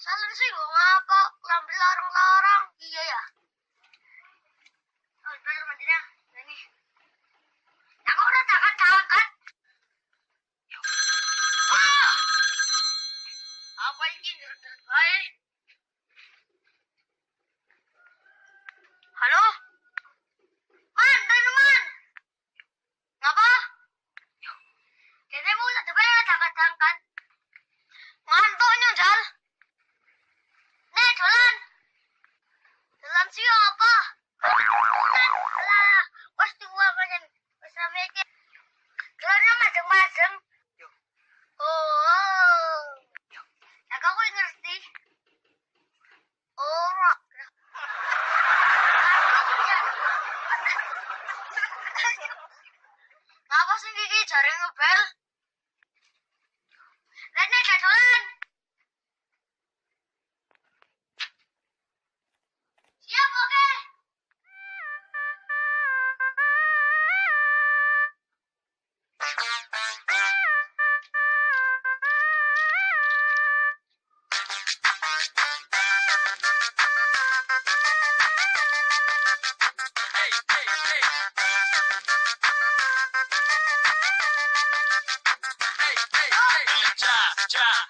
Salin sih gua ngapa ngambil larang-larang. Iya ya. Oh, bener mandinya. Ini. Aku udah tangan-tangan. Apa ini deret-deret bae? Halo? Man, teman. Ngapa? Kayaknya mau ada bae tangan-tangan. Ngantuknya, Jal. Nih, jalan. Jalan siapa? Alah, wes tua banyak. Wes rameke. Jalannya madeng-madeng. Oh. Ya kamu ngerti? Oh. Ngapa sih Gigi cari ngebel? Rene gak jalan. Siap, oke.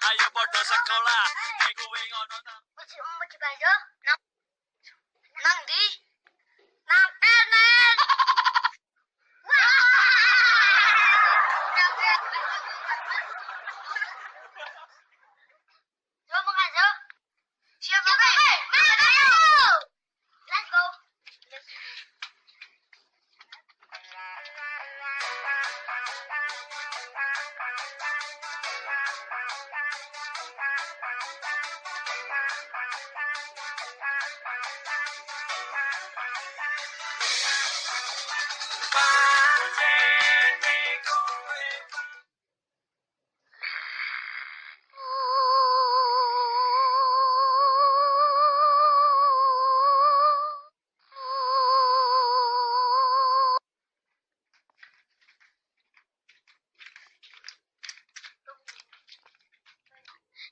Ayo podo sekolah. Iku wing ono ta. Muji banjo. Nang ndi? Nang kene. Yo mengajo. Siap oke. Main ayo. Let's go.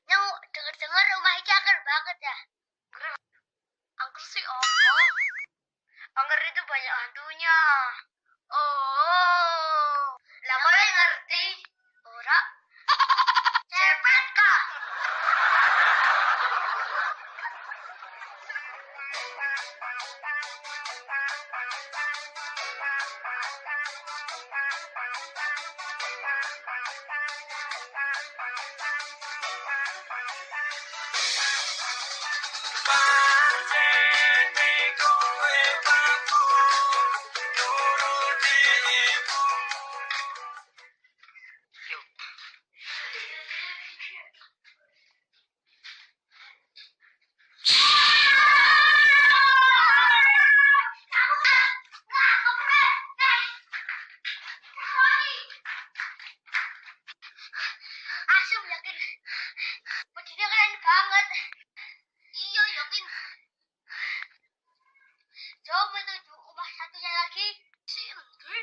Nyau, denger-denger rumah iki angker banget ya. Angker sih apa? Angker itu banyak hantunya. Oh. Lah kok ngerti? Ora. Cepet kah? Asum yakin. Bajunya keren banget. Iya yakin. Coba menuju rumah satunya lagi. Si Endri.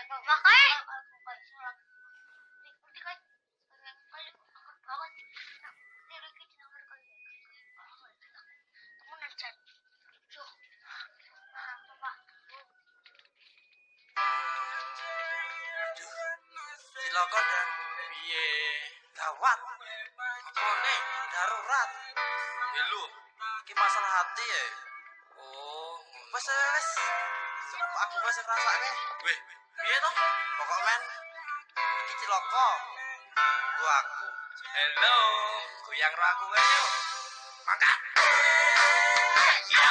Makanya. Silakan dan piye gawat apa nih darurat lu iki masalah hati ya. Oh wes aku wes rasane weh piye to pokok men iki cilaka gua aku hello goyang ro aku wes yo mangkat ya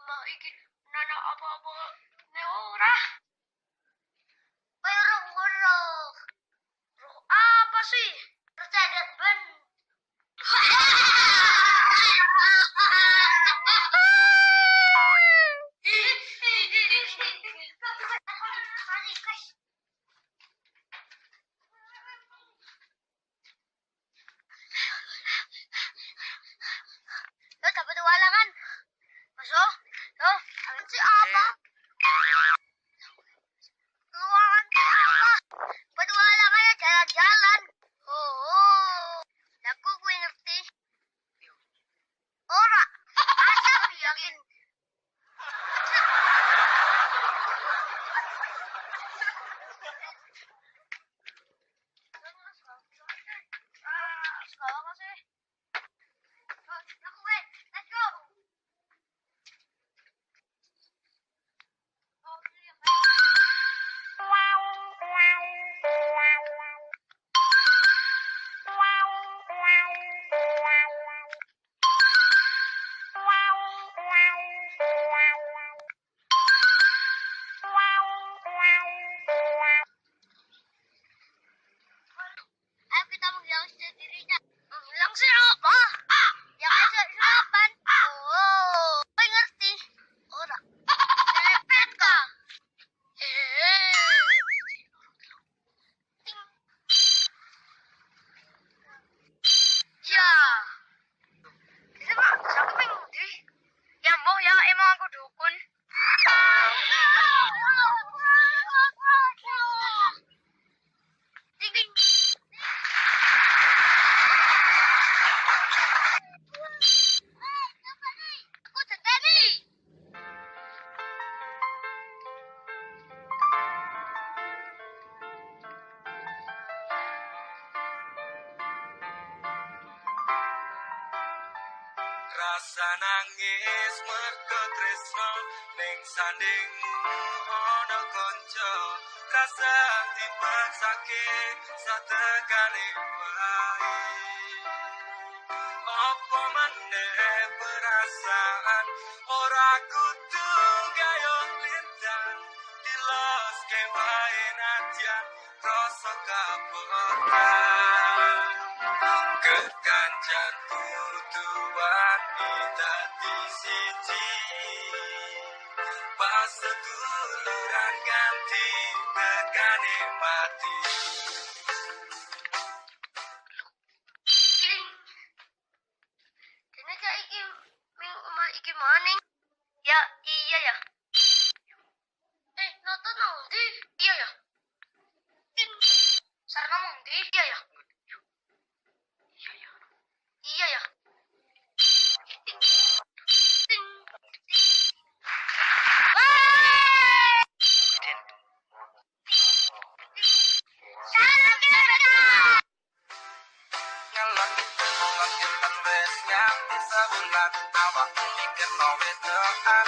Mbak iki nana apa-apa ne ora. Roh apa sih? Percaya ben. Ruangan si apa? Ruangan si apa? Petualangannya jalan-jalan. Oh, aku gue ngerti. Ora, asa yakin. Sekarang sih. Aku gue, let's go. Ayo kita menghilang sendirinya. Menghilang siapa? Yang ada sarapan. Oh, gue ngerti. Ora. Chepet kah? Ting. Ya. Siapa? Siapa yang ngerti? Ya mau ya emang aku dukun. Ting ting. Aku seteni. Rasa nangis mergo tresno ning sandingmu ana kanca rasa dipaksake satekane wae apa maneh perasaan ora kudu gayo lintang diloske wae nadyan rasa kabotan kekancan tutuan dadi siji pas seduluran ganti tekane mati Kiling. Dene saiki ming omah iki maning. Ya, iya ya. Nonton nang ndi? Iya ya. Tin. Sarana nang ndi? Iya ya. Iya ya. Iya ya. Ting. Ting. Ting. Wah! Salam kita. ngelak ngelak wes nganti sebulan awak mikir no wedoan